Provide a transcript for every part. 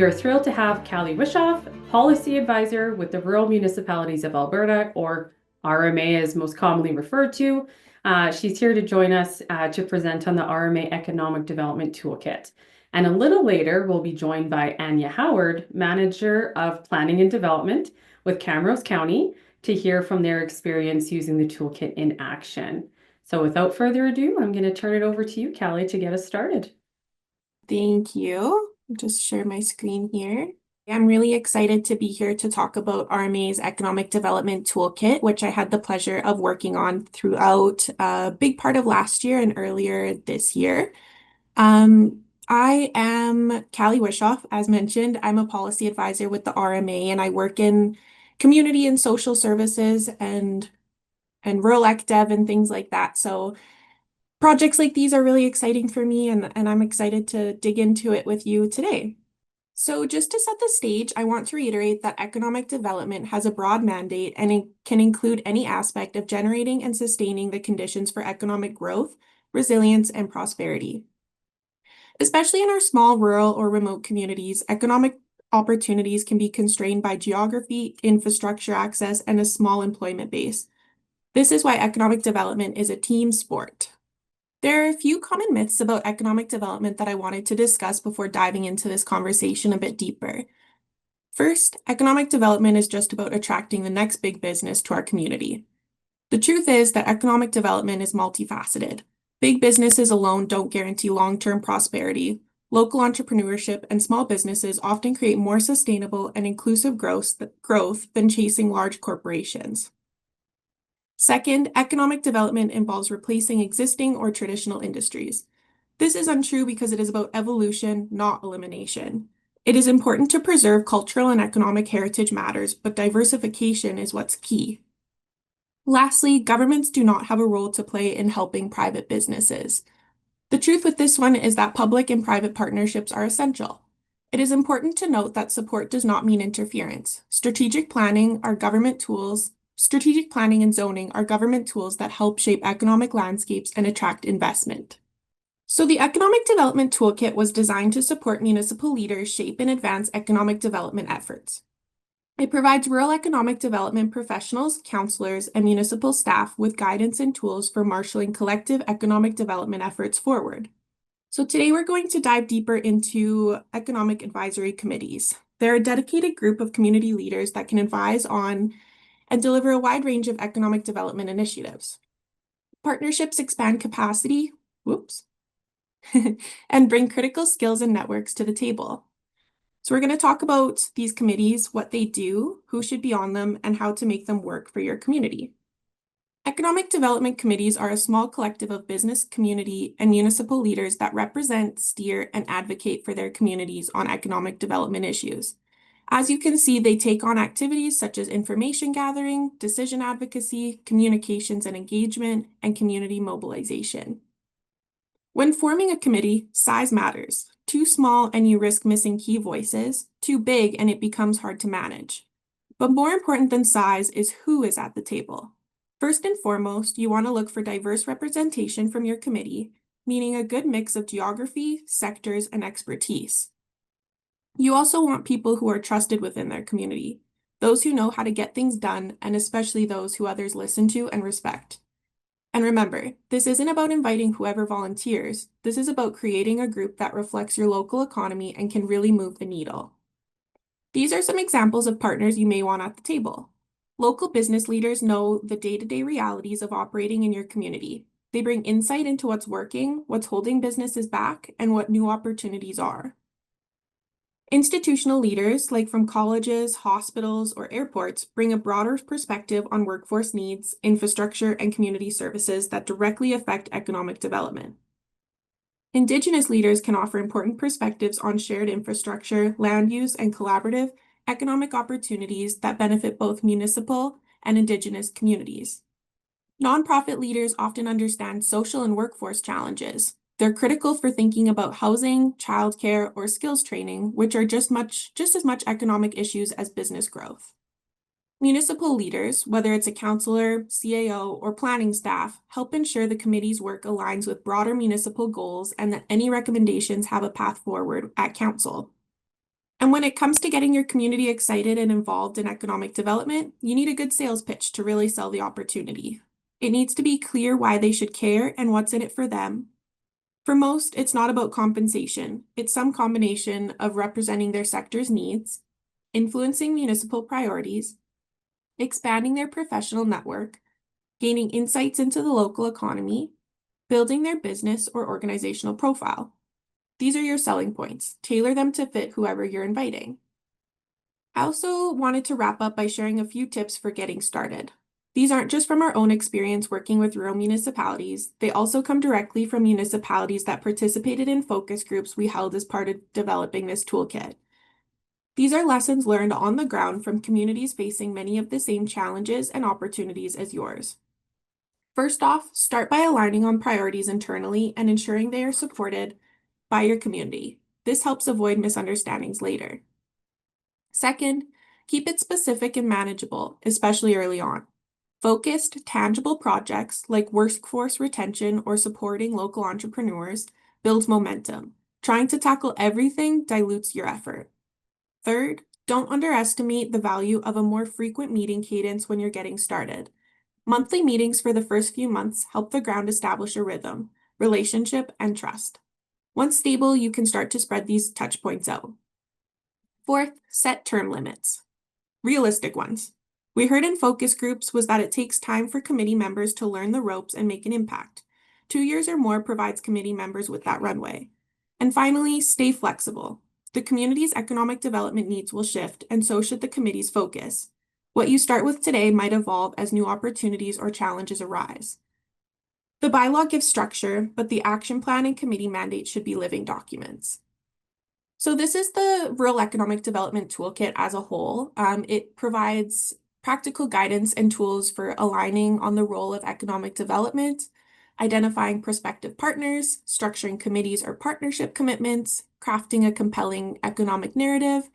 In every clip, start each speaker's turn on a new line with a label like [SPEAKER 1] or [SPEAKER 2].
[SPEAKER 1] We are thrilled to have Kallie Wischoff, Policy Advisor with the Rural Municipalities of Alberta, or RMA as most commonly referred to. She's here to join us to present on the RMA Economic Development Toolkit. And a little later, we'll be joined by Anjah Howard, Manager of Planning and Development with Camrose County, to hear from their experience using the toolkit in action. So without further ado, I'm going to turn it over to you, Kallie, to get us started.
[SPEAKER 2] Thank you. Just share my screen here. I'm really excited to be here to talk about RMA's Economic Development Toolkit, which I had the pleasure of working on throughout a big part of last year and earlier this year. I am Kallie Wischoff, as mentioned. I'm a policy advisor with the RMA, and I work in community and social services and rural ec dev and things like that. So projects like these are really exciting for me, and I'm excited to dig into it with you today. So just to set the stage, I want to reiterate that economic development has a broad mandate and it can include any aspect of generating and sustaining the conditions for economic growth, resilience, and prosperity. Especially in our small, rural, or remote communities, economic opportunities can be constrained by geography, infrastructure access, and a small employment base. This is why economic development is a team sport. There are a few common myths about economic development that I wanted to discuss before diving into this conversation a bit deeper. First, economic development is just about attracting the next big business to our community. The truth is that economic development is multifaceted. Big businesses alone don't guarantee long-term prosperity. Local entrepreneurship and small businesses often create more sustainable and inclusive growth than chasing large corporations. Second, economic development involves replacing existing or traditional industries. This is untrue because it is about evolution, not elimination. It is important to preserve cultural and economic heritage matters, but diversification is what's key. Lastly, governments do not have a role to play in helping private businesses. The truth with this one is that public and private partnerships are essential. It is important to note that support does not mean interference. Strategic planning and zoning are government tools that help shape economic landscapes and attract investment. So the Economic Development Toolkit was designed to support municipal leaders shape and advance economic development efforts. It provides rural economic development professionals, counselors, and municipal staff with guidance and tools for marshaling collective economic development efforts forward. So today we're going to dive deeper into economic advisory committees. They're a dedicated group of community leaders that can advise on and deliver a wide range of economic development initiatives. Partnerships expand capacity, and bring critical skills and networks to the table. So we're going to talk about these committees, what they do, who should be on them, and how to make them work for your community. Economic development committees are a small collective of business, community, and municipal leaders that represent, steer, and advocate for their communities on economic development issues. As you can see, they take on activities such as information gathering, decision advocacy, communications and engagement, and community mobilization. When forming a committee, size matters. Too small and you risk missing key voices. Too big and it becomes hard to manage. But more important than size is who is at the table. First and foremost, you want to look for diverse representation from your committee, meaning a good mix of geography, sectors, and expertise. You also want people who are trusted within their community, those who know how to get things done, and especially those who others listen to and respect. And remember, this isn't about inviting whoever volunteers. This is about creating a group that reflects your local economy and can really move the needle. These are some examples of partners you may want at the table. Local business leaders know the day-to-day realities of operating in your community. They bring insight into what's working, what's holding businesses back, and what new opportunities are. Institutional leaders, like from colleges, hospitals, or airports, bring a broader perspective on workforce needs, infrastructure, and community services that directly affect economic development. Indigenous leaders can offer important perspectives on shared infrastructure, land use, and collaborative economic opportunities that benefit both municipal and Indigenous communities. Nonprofit leaders often understand social and workforce challenges. They're critical for thinking about housing, childcare, or skills training, which are just as much economic issues as business growth. Municipal leaders, whether it's a councillor, CAO, or planning staff, help ensure the committee's work aligns with broader municipal goals and that any recommendations have a path forward at council. And when it comes to getting your community excited and involved in economic development, you need a good sales pitch to really sell the opportunity. It needs to be clear why they should care and what's in it for them. For most, it's not about compensation. It's some combination of representing their sector's needs, influencing municipal priorities, expanding their professional network, gaining insights into the local economy, building their business or organizational profile. These are your selling points. Tailor them to fit whoever you're inviting. I also wanted to wrap up by sharing a few tips for getting started. These aren't just from our own experience working with rural municipalities, they also come directly from municipalities that participated in focus groups we held as part of developing this toolkit. These are lessons learned on the ground from communities facing many of the same challenges and opportunities as yours. First off, start by aligning on priorities internally and ensuring they are supported by your community. This helps avoid misunderstandings later. Second, keep it specific and manageable, especially early on. Focused, tangible projects like workforce retention or supporting local entrepreneurs builds momentum. Trying to tackle everything dilutes your effort. Third, don't underestimate the value of a more frequent meeting cadence when you're getting started. Monthly meetings for the first few months help the ground establish a rhythm, relationship, and trust. Once stable, you can start to spread these touch points out. Fourth, set term limits. Realistic ones. We heard in focus groups was that it takes time for committee members to learn the ropes and make an impact. 2 years or more provides committee members with that runway. And finally, stay flexible. The community's economic development needs will shift, and so should the committee's focus. What you start with today might evolve as new opportunities or challenges arise. The bylaw gives structure, but the action plan and committee mandate should be living documents. So this is the Rural Economic Development Toolkit as a whole. It provides practical guidance and tools for aligning on the role of economic development, identifying prospective partners, structuring committees or partnership commitments, crafting a compelling economic narrative,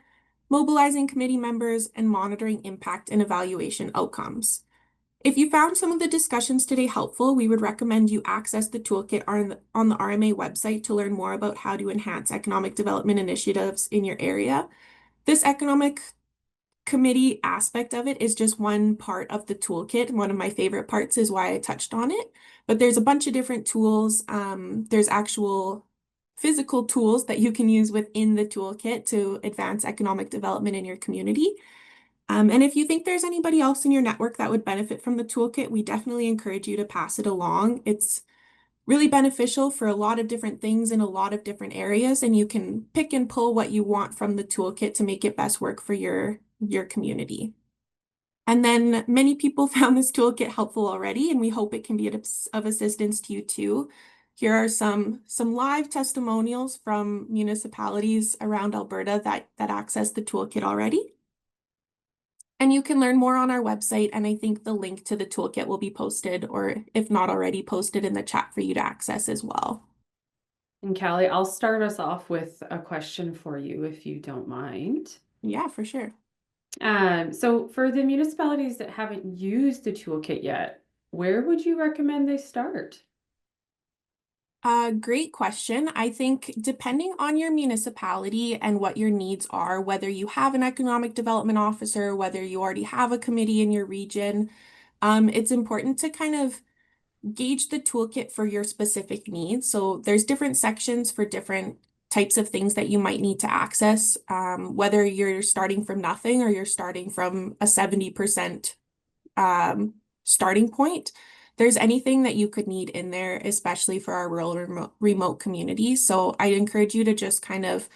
[SPEAKER 2] mobilizing committee members, and monitoring impact and evaluation outcomes. If you found some of the discussions today helpful, we would recommend you access the toolkit on the RMA website to learn more about how to enhance economic development initiatives in your area. This economic committee aspect of it is just one part of the toolkit. One of my favorite parts is why I touched on it, but there's a bunch of different tools. There's actual physical tools that you can use within the toolkit to advance economic development in your community. And if you think there's anybody else in your network that would benefit from the toolkit, we definitely encourage you to pass it along. It's really beneficial for a lot of different things in a lot of different areas, and you can pick and pull what you want from the toolkit to make it best work for your community. And then many people found this toolkit helpful already, and we hope it can be of assistance to you too. Here are some live testimonials from municipalities around Alberta that access the toolkit already. And you can learn more on our website, and I think the link to the toolkit will be posted, or if not already posted, in the chat for you to access as well.
[SPEAKER 1] And Callie, I'll start us off with a question for you, if you don't mind.
[SPEAKER 2] Yeah, for sure.
[SPEAKER 1] So for the municipalities that haven't used the toolkit yet, where would you recommend they start?
[SPEAKER 2] Great question. I think depending on your municipality and what your needs are, whether you have an economic development officer, whether you already have a committee in your region, it's important to kind of gauge the toolkit for your specific needs. So there's different sections for different types of things that you might need to access, whether you're starting from nothing or you're starting from a 70% starting point. There's anything that you could need in there, especially for our rural remote communities. So I encourage you to just kind of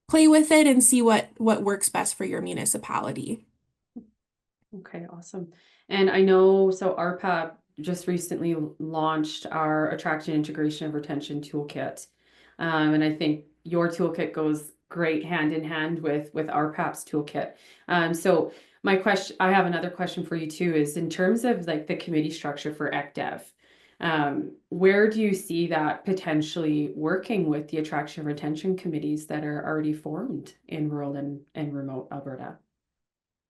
[SPEAKER 2] play with it and see what works best for your municipality.
[SPEAKER 1] Okay, awesome. And I know, so RPAP just recently launched our Attraction, Integration, and Retention Toolkit. And I think your toolkit goes great hand in hand with RPAP's toolkit. So my question, I have another question for you too, is in terms of like the committee structure for ECDEV, where do you see that potentially working with the attraction retention committees that are already formed in rural and remote Alberta?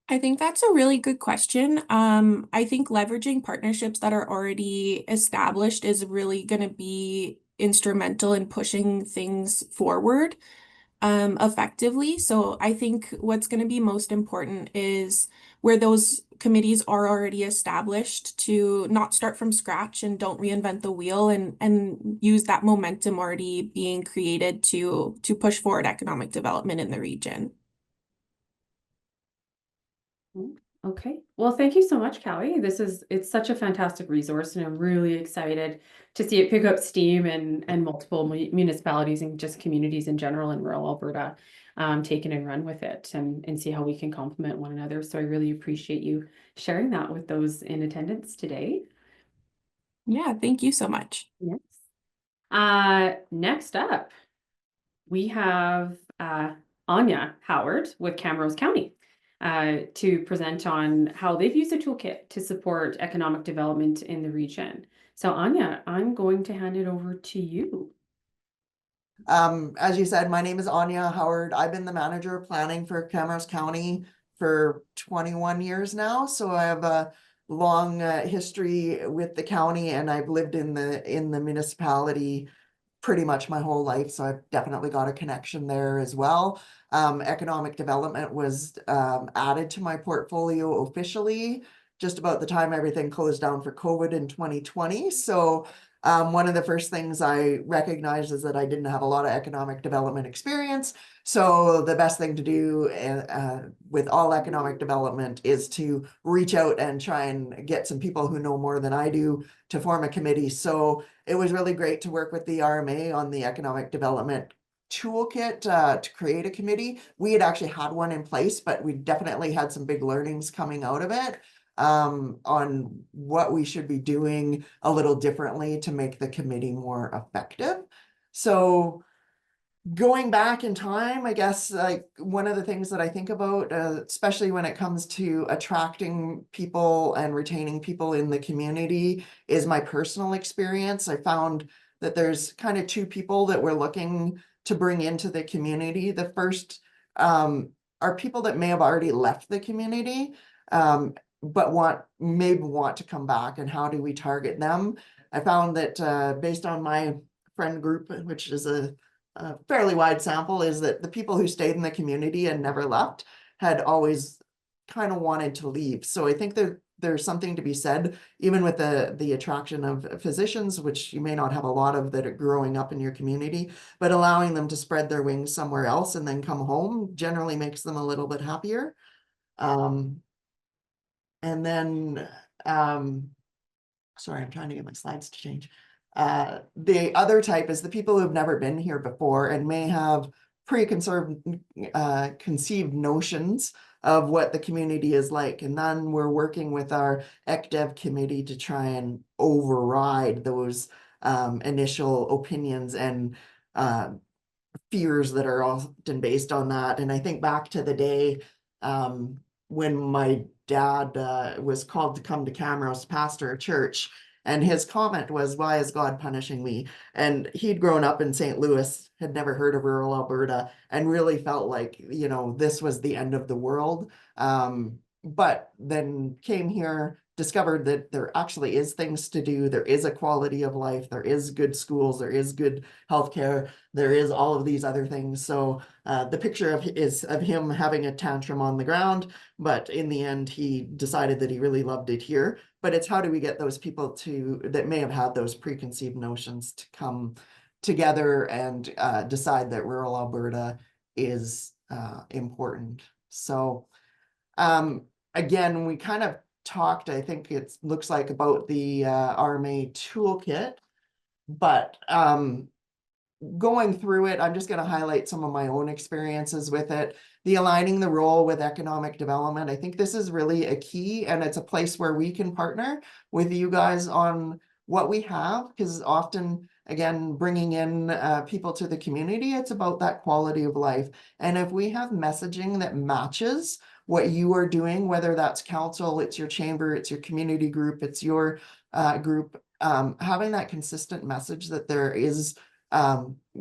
[SPEAKER 2] I think that's a really good question. I think leveraging partnerships that are already established is really going to be instrumental in pushing things forward. effectively. So I think what's going to be most important is where those committees are already established to not start from scratch and don't reinvent the wheel and use that momentum already being created to push forward economic development in the region.
[SPEAKER 1] Okay. Well, thank you so much, Callie. It's such a fantastic resource, and I'm really excited to see it pick up steam and multiple municipalities and just communities in general in rural Alberta take it and run with it and see how we can complement one another. So I really appreciate you sharing that with those in attendance today.
[SPEAKER 2] Yeah, thank you so much.
[SPEAKER 1] Yes. Next up, we have Anjah Howard with Camrose County to present on how they've used the toolkit to support economic development in the region. So Anjah, I'm going to hand it over to you.
[SPEAKER 3] As you said, my name is Anjah Howard. I've been the manager of planning for Camrose County for 21 years now. So I have a long history with the county, and I've lived in the municipality pretty much my whole life. So I've definitely got a connection there as well. Economic development was added to my portfolio officially just about the time everything closed down for COVID in 2020. So one of the first things I recognized is that I didn't have a lot of economic development experience. So the best thing to do with all economic development is to reach out and try and get some people who know more than I do to form a committee. So it was really great to work with the RMA on the economic development toolkit to create a committee. We had actually had one in place, but we definitely had some big learnings coming out of it on what we should be doing a little differently to make the committee more effective. So going back in time, I guess like one of the things that I think about, especially when it comes to attracting people and retaining people in the community, is my personal experience. I found that there's kind of two people that we're looking to bring into the community. The first are people that may have already left the community, but maybe want to come back, and how do we target them? I found that based on my friend group, which is a fairly wide sample, is that the people who stayed in the community and never left had always kind of wanted to leave. So I think there's something to be said, even with the attraction of physicians, which you may not have a lot of that are growing up in your community, but allowing them to spread their wings somewhere else and then come home generally makes them a little bit happier. And then, sorry, I'm trying to get my slides to change. The other type is the people who've never been here before and may have conceived notions of what the community is like. And then we're working with our ECDev committee to try and override those initial opinions and fears that are often based on that. And I think back to the day when my dad was called to come to Camrose to pastor a church, and his comment was, "Why is God punishing me?" And he'd grown up in St. Louis, had never heard of rural Alberta, and really felt like, you know, this was the end of the world. But then came here, discovered that there actually is things to do. There is a quality of life. There is good schools. There is good healthcare. There is all of these other things. So the picture is of him having a tantrum on the ground, but in the end, he decided that he really loved it here. But it's how do we get those people that may have had those preconceived notions to come together and decide that rural Alberta is important. So again, we kind of talked, I think it looks like, about the RMA toolkit, but going through it, I'm just going to highlight some of my own experiences with it. The aligning the role with economic development, I think this is really a key, and it's a place where we can partner with you guys on what we have, because often, again, bringing in people to the community, it's about that quality of life. And if we have messaging that matches what you are doing, whether that's council, it's your chamber, it's your community group, it's your group, having that consistent message that there is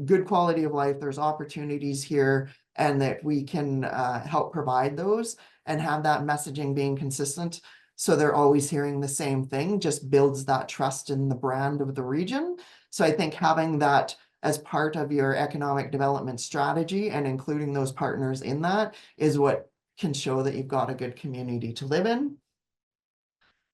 [SPEAKER 3] good quality of life, there's opportunities here, and that we can help provide those, and have that messaging being consistent so they're always hearing the same thing, just builds that trust in the brand of the region. So I think having that as part of your economic development strategy, and including those partners in that is what can show that you've got a good community to live in.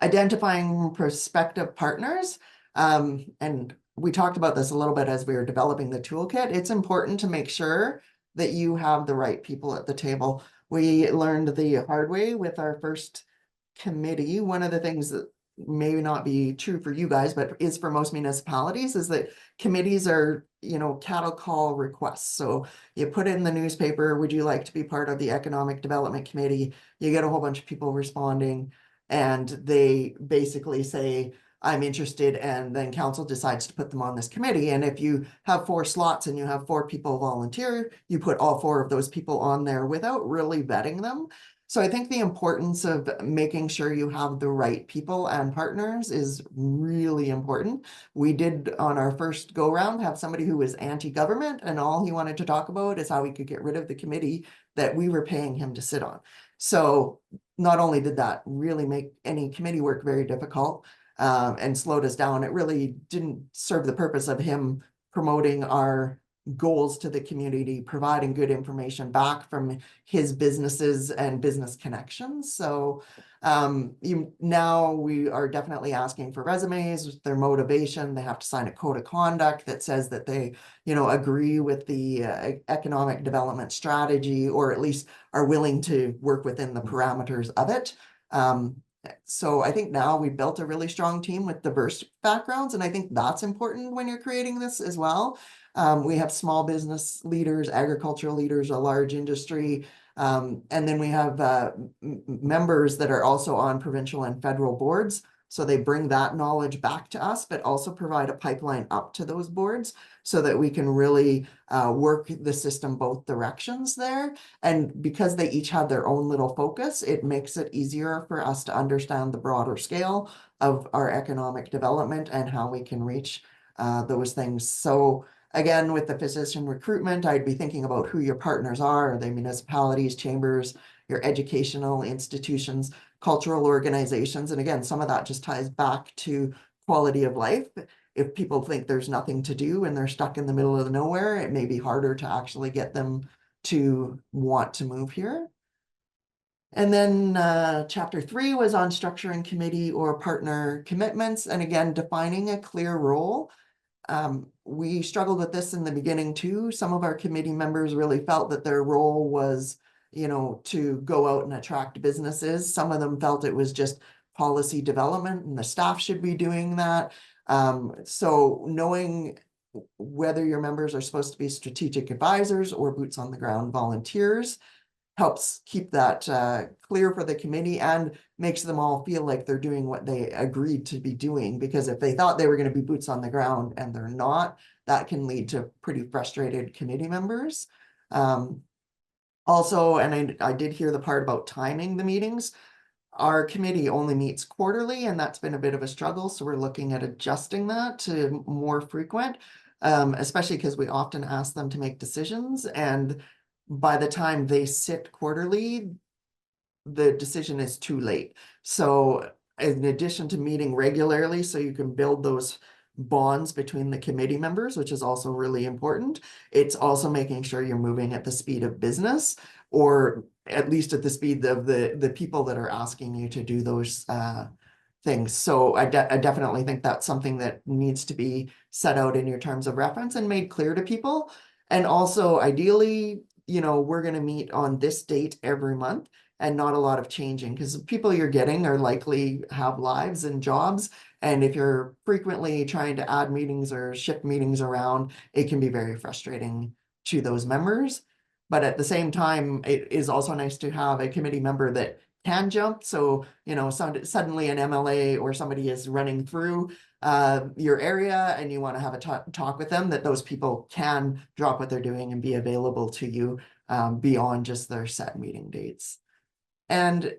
[SPEAKER 3] Identifying prospective partners, and we talked about this a little bit as we were developing the toolkit. It's important to make sure that you have the right people at the table. We learned the hard way with our first committee. One of the things that may not be true for you guys, but is for most municipalities, is that committees are, cattle call requests. So you put it in the newspaper, would you like to be part of the Economic Development Committee? You get a whole bunch of people responding, and they basically say, I'm interested, and then council decides to put them on this committee. And if you have 4 slots and you have 4 people volunteer, you put all 4 of those people on there without really vetting them. So I think the importance of making sure you have the right people and partners is really important. We did, on our first go round, have somebody who was anti-government, and all he wanted to talk about is how he could get rid of the committee that we were paying him to sit on. So not only did that really make any committee work very difficult, and slowed us down, it really didn't serve the purpose of him promoting our goals to the community, providing good information back from his businesses and business connections. So now we are definitely asking for resumes, their motivation. They have to sign a code of conduct that says that they, agree with the economic development strategy, or at least are willing to work within the parameters of it. So I think now we've built a really strong team with diverse backgrounds, and I think that's important when you're creating this as well. We have small business leaders, agricultural leaders, a large industry, and then we have members that are also on provincial and federal boards. So they bring that knowledge back to us, but also provide a pipeline up to those boards so that we can really work the system both directions there. And because they each have their own little focus, it makes it easier for us to understand the broader scale of our economic development and how we can reach those things. So again, with the physician recruitment, I'd be thinking about who your partners are. Are they municipalities, chambers, your educational institutions, cultural organizations? And again, some of that just ties back to quality of life. If people think there's nothing to do and they're stuck in the middle of nowhere, it may be harder to actually get them to want to move here. And then chapter 3 was on structuring committee or partner commitments. And again, defining a clear role. We struggled with this in the beginning too. Some of our committee members really felt that their role was, to go out and attract businesses. Some of them felt it was just policy development and the staff should be doing that. So knowing whether your members are supposed to be strategic advisors or boots on the ground volunteers helps keep that clear for the committee and makes them all feel like they're doing what they agreed to be doing. Because if they thought they were going to be boots on the ground and they're not, that can lead to pretty frustrated committee members. Also, and I did hear the part about timing the meetings. Our committee only meets quarterly, and that's been a bit of a struggle. So we're looking at adjusting that to more frequent, especially because we often ask them to make decisions. And by the time they sit quarterly, the decision is too late. So in addition to meeting regularly, so you can build those bonds between the committee members, which is also really important, it's also making sure you're moving at the speed of business, or at least at the speed of the people that are asking you to do those things. So I definitely think that's something that needs to be set out in your terms of reference and made clear to people. And also ideally, we're going to meet on this date every month and not a lot of changing, because the people you're getting are likely have lives and jobs. And if you're frequently trying to add meetings or shift meetings around, it can be very frustrating to those members. But at the same time, it is also nice to have a committee member that can jump. So, suddenly an MLA or somebody is running through your area and you want to have a talk with them, that those people can drop what they're doing and be available to you beyond just their set meeting dates. And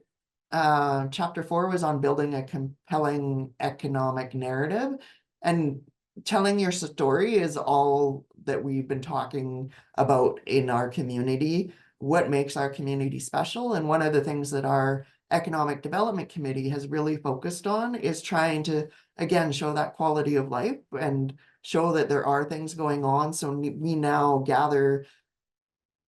[SPEAKER 3] chapter 4 was on building a compelling economic narrative, and telling your story is all that we've been talking about in our community. What makes our community special? And one of the things that our Economic Development Committee has really focused on is trying to, again, show that quality of life and show that there are things going on. So we now gather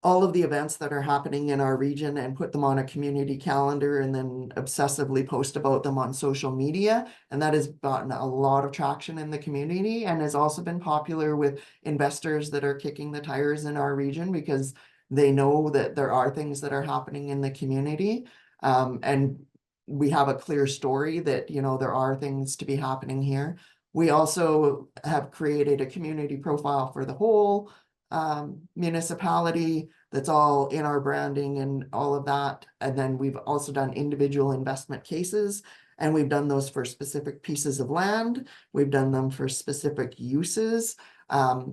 [SPEAKER 3] all of the events that are happening in our region and put them on a community calendar and then obsessively post about them on social media. And that has gotten a lot of traction in the community and has also been popular with investors that are kicking the tires in our region because they know that there are things that are happening in the community. And we have a clear story that, you know, there are things to be happening here. We also have created a community profile for the whole municipality that's all in our branding and all of that. And then we've also done individual investment cases, and we've done those for specific pieces of land. We've done them for specific uses.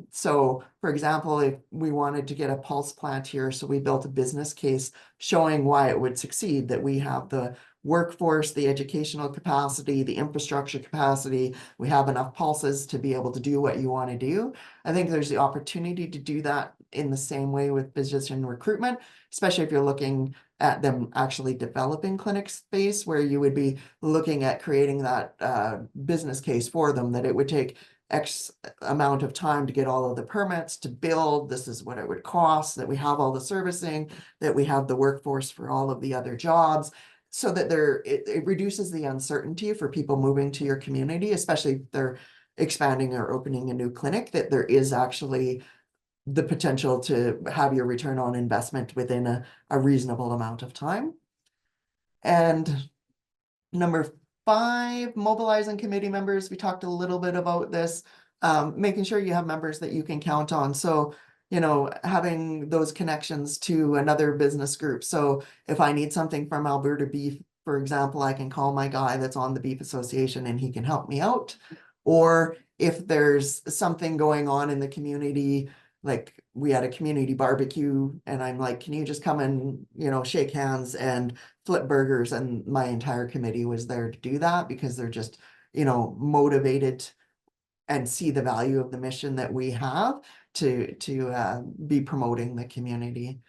[SPEAKER 3] So for example, if we wanted to get a pulse plant here, so we built a business case showing why it would succeed, that we have the workforce, the educational capacity, the infrastructure capacity, we have enough pulses to be able to do what you want to do. I think there's the opportunity to do that in the same way with physician recruitment, especially if you're looking at them actually developing clinic space, where you would be looking at creating that business case for them, that it would take X amount of time to get all of the permits to build. This is what it would cost, that we have all the servicing, that we have the workforce for all of the other jobs, so that it reduces the uncertainty for people moving to your community, especially if they're expanding or opening a new clinic, that there is actually the potential to have your return on investment within a reasonable amount of time. And number 5, mobilizing committee members. We talked a little bit about this, making sure you have members that you can count on. So, you know, having those connections to another business group. So if I need something from Alberta Beef, for example, I can call my guy that's on the Beef Association and he can help me out. Or if there's something going on in the community, like we had a community barbecue and I'm like, can you just come and, you know, shake hands and flip burgers? And my entire committee was there to do that because they're just, you know, motivated and see the value of the mission that we have to be promoting the community.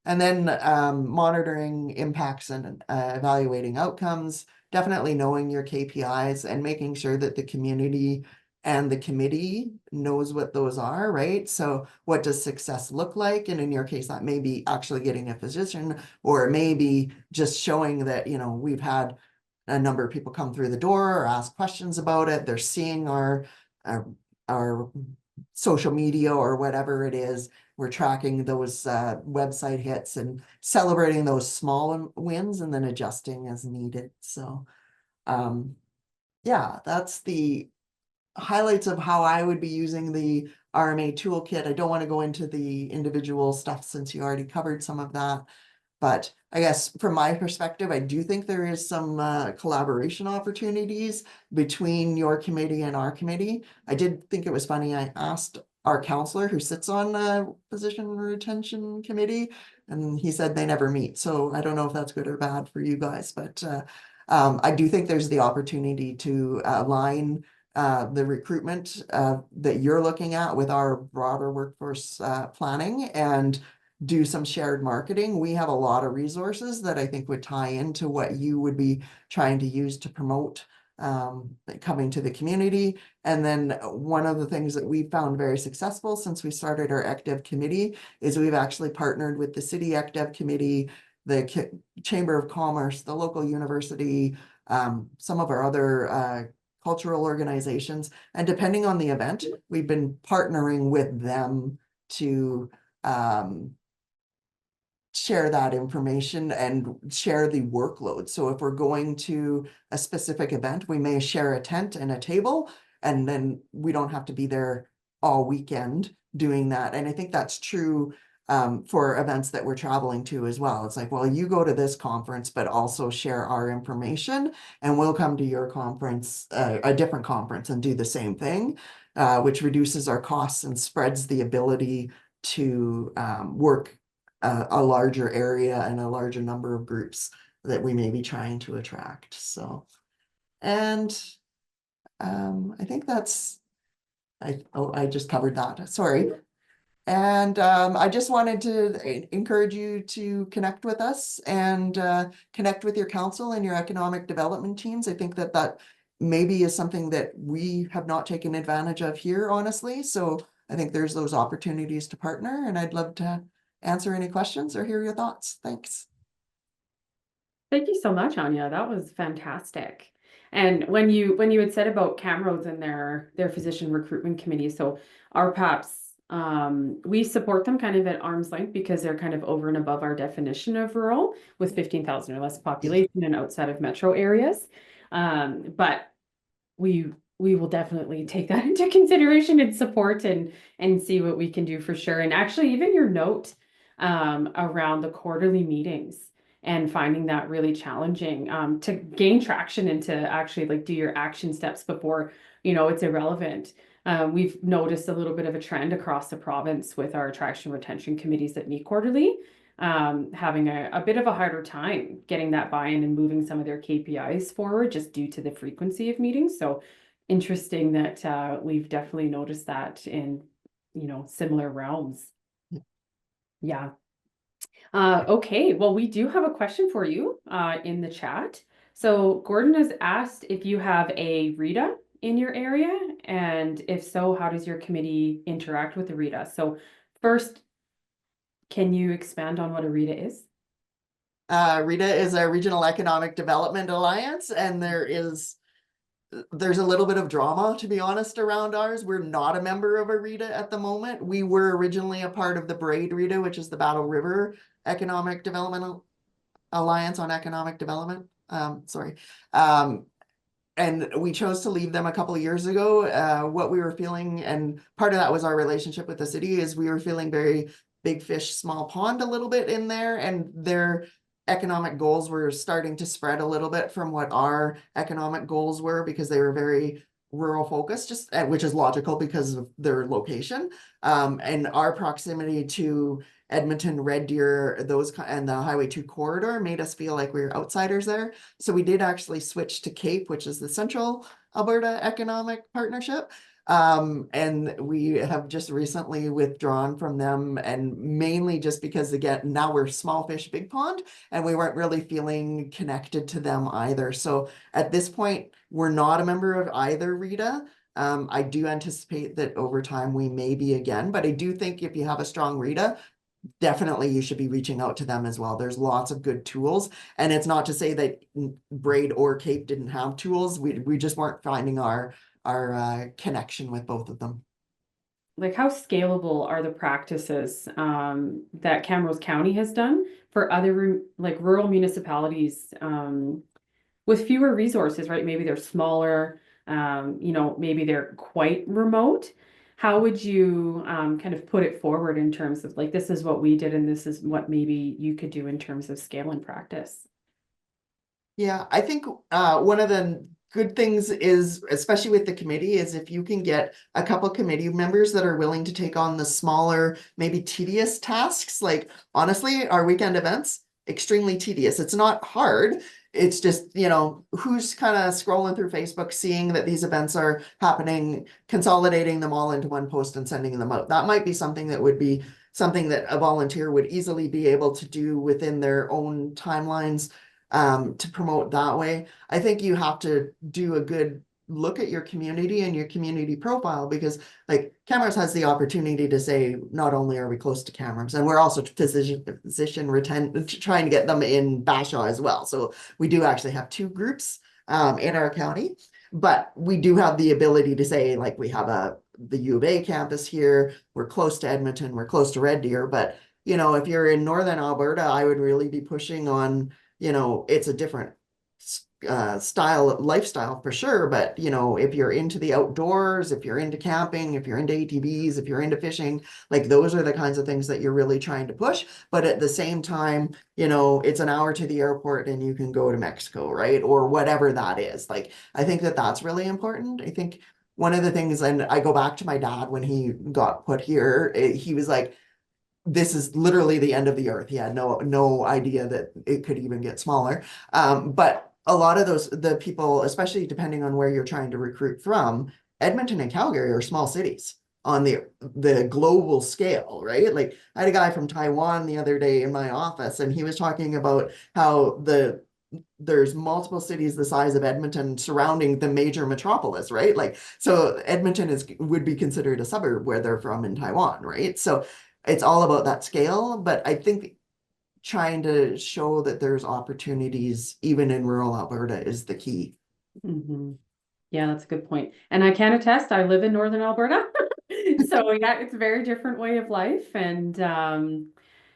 [SPEAKER 3] And then monitoring impacts and evaluating outcomes, definitely knowing your KPIs and making sure that the community and the committee knows what those are, right? So what does success look like? And in your case, that may be actually getting a physician, or maybe just showing that, you know, we've had a number of people come through the door or ask questions about it. They're seeing our social media or whatever it is. We're tracking those website hits and celebrating those small wins and then adjusting as needed. So yeah, that's the highlights of how I would be using the RMA toolkit. I don't want to go into the individual stuff since you already covered some of that. But I guess from my perspective, I do think there is some collaboration opportunities between your committee and our committee. I did think it was funny. I asked our counselor who sits on the position retention committee, and he said they never meet. So I don't know if that's good or bad for you guys, but I do think there's the opportunity to align the recruitment that you're looking at with our broader workforce planning and do some shared marketing. We have a lot of resources that I think would tie into what you would be trying to use to promote coming to the community. And then one of the things that we found very successful since we started our ECDEV committee is we've actually partnered with the city ECDEV committee, the Chamber of Commerce, the local university, some of our other cultural organizations. And depending on the event, we've been partnering with them to share that information and share the workload. So if we're going to a specific event, we may share a tent and a table, and then we don't have to be there all weekend doing that. And I think that's true for events that we're traveling to as well. It's like, well, you go to this conference, but also share our information, and we'll come to your conference, a different conference, and do the same thing, which reduces our costs and spreads the ability to work a larger area and a larger number of groups that we may be trying to attract. So, and I think that's, I just covered that, sorry. And I just wanted to encourage you to connect with us and connect with your council and your economic development teams. I think that maybe is something that we have not taken advantage of here, honestly. So I think there's those opportunities to partner, and I'd love to answer any questions or hear your thoughts. Thanks.
[SPEAKER 1] Thank you so much, Anjah. That was fantastic. And when you had said about Camrose and their physician recruitment committee, so our PAPs, we support them kind of at arm's length because they're kind of over and above our definition of rural with 15,000 or less population and outside of metro areas. But we will definitely take that into consideration and support and see what we can do for sure. And actually, even your note around the quarterly meetings and finding that really challenging to gain traction and to actually like do your action steps before it's irrelevant. We've noticed a little bit of a trend across the province with our attraction retention committees that meet quarterly, having a bit of a harder time getting that buy-in and moving some of their KPIs forward just due to the frequency of meetings. So interesting that we've definitely noticed that in similar realms. Yeah. Okay, well, we do have a question for you in the chat. So Gordon has asked if you have a RITA in your area, and if so, how does your committee interact with the RITA? So first, can you expand on what a RITA is?
[SPEAKER 3] RITA is a Regional Economic Development Alliance, and there's a little bit of drama, to be honest, around ours. We're not a member of a RITA at the moment. We were originally a part of the BRAID RITA, which is the Battle River Economic Development Alliance on Economic Development. And we chose to leave them a couple of years ago. What we were feeling, and part of that was our relationship with the city, is we were feeling very big fish, small pond a little bit in there, and their economic goals were starting to spread a little bit from what our economic goals were, because they were very rural focused, which is logical because of their location, and our proximity to Edmonton, Red Deer, and the Highway 2 corridor made us feel like we were outsiders there. So we did actually switch to CAPE, which is the Central Alberta Economic Partnership. And we have just recently withdrawn from them, and mainly just because, again, now we're small fish, big pond, and we weren't really feeling connected to them either. So at this point, we're not a member of either RITA. I do anticipate that over time we may be again, but I do think if you have a strong RITA, definitely you should be reaching out to them as well. There's lots of good tools, and it's not to say that BRAID or CAPE didn't have tools. We just weren't finding our connection with both of them.
[SPEAKER 1] Like, how scalable are the practices that Camrose County has done for other like rural municipalities with fewer resources, right? Maybe they're smaller, maybe they're quite remote. How would you kind of put it forward in terms of like, this is what we did and this is what maybe you could do in terms of scale and practice?
[SPEAKER 3] Yeah, I think one of the good things is, especially with the committee, is if you can get a couple committee members that are willing to take on the smaller, maybe tedious tasks. Like, honestly, our weekend events, extremely tedious. It's not hard. It's just, who's kind of scrolling through Facebook, seeing that these events are happening, consolidating them all into one post and sending them out. That might be something that would be something that a volunteer would easily be able to do within their own timelines, to promote that way. I think you have to do a good look at your community and your community profile, because like Camrose has the opportunity to say, not only are we close to Camrose, and we're also physician trying to get them in Bashaw as well. So we do actually have two groups in our county, but we do have the ability to say, like, we have the U of A campus here, we're close to Edmonton, we're close to Red Deer. But if you're in Northern Alberta, I would really be pushing on, it's a different lifestyle for sure. But, if you're into the outdoors, if you're into camping, if you're into ATVs, if you're into fishing, like, those are the kinds of things that you're really trying to push. But at the same time, it's an hour to the airport and you can go to Mexico, right? Or whatever that is. Like, I think that that's really important. I think one of the things, and I go back to my dad when he got put here, he was like, this is literally the end of the earth. He had no idea that it could even get smaller. But a lot of the people, especially depending on where you're trying to recruit from, Edmonton and Calgary are small cities on the global scale, right? Like, I had a guy from Taiwan the other day in my office, and he was talking about how the there's multiple cities the size of Edmonton surrounding the major metropolis, right? Like, so Edmonton would be considered a suburb where they're from in Taiwan, right? So it's all about that scale, but I think trying to show that there's opportunities even in rural Alberta is the key.
[SPEAKER 1] Yeah, that's a good point. And I can attest, I live in Northern Alberta. So yeah, it's a very different way of life. And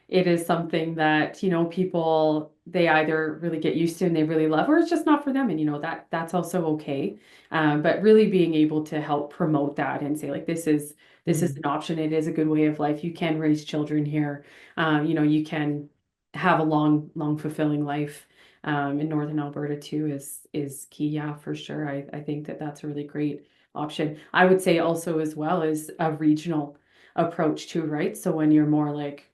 [SPEAKER 1] it is something that, you know, people, they either really get used to and they really love, or it's just not for them. And, you know, that's also okay. But really being able to help promote that and say, like, this is an option. It is a good way of life. You can raise children here. You know, you can have a long, fulfilling life. In Northern Alberta too is key. Yeah, for sure. I think that's a really great option. I would say also as well as a regional approach too, right? So when you're more like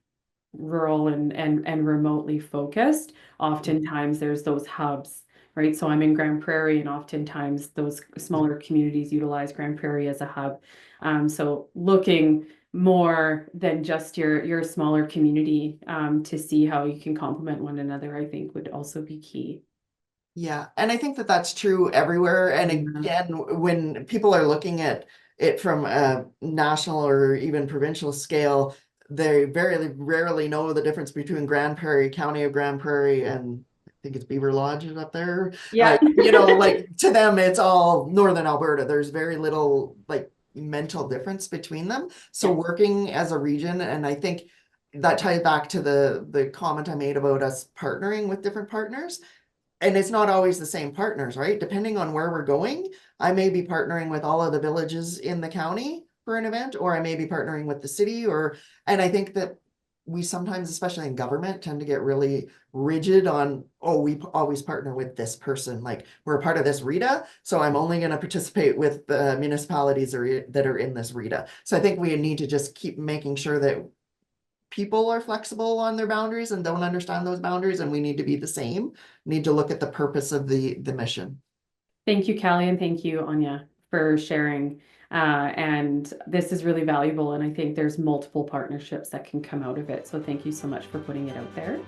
[SPEAKER 1] rural and remotely focused, oftentimes there's those hubs, right? So I'm in Grand Prairie, and oftentimes those smaller communities utilize Grand Prairie as a hub. So looking more than just your smaller community to see how you can complement one another, I think would also be key.
[SPEAKER 3] Yeah, and I think that that's true everywhere. And again, when people are looking at it from a national or even provincial scale, they very rarely know the difference between Grand Prairie, County of Grand Prairie, and I think it's Beaver Lodge is up there.
[SPEAKER 1] Yeah.
[SPEAKER 3] You know, like to them, it's all Northern Alberta. There's very little like mental difference between them. So working as a region, and I think that ties back to the comment I made about us partnering with different partners. And it's not always the same partners, right? Depending on where we're going, I may be partnering with all of the villages in the county for an event, or I may be partnering with the city, and I think that we sometimes, especially in government, tend to get really rigid on, oh, we always partner with this person. Like, we're a part of this RETA, so I'm only going to participate with the municipalities that are in this RETA. So I think we need to just keep making sure that people are flexible on their boundaries and don't understand those boundaries, and we need to be the same. Need to look at the purpose of the mission.
[SPEAKER 1] Thank you, Callie, and thank you, Anjah, for sharing. And this is really valuable, and I think there's multiple partnerships that can come out of it. So thank you so much for putting it out there.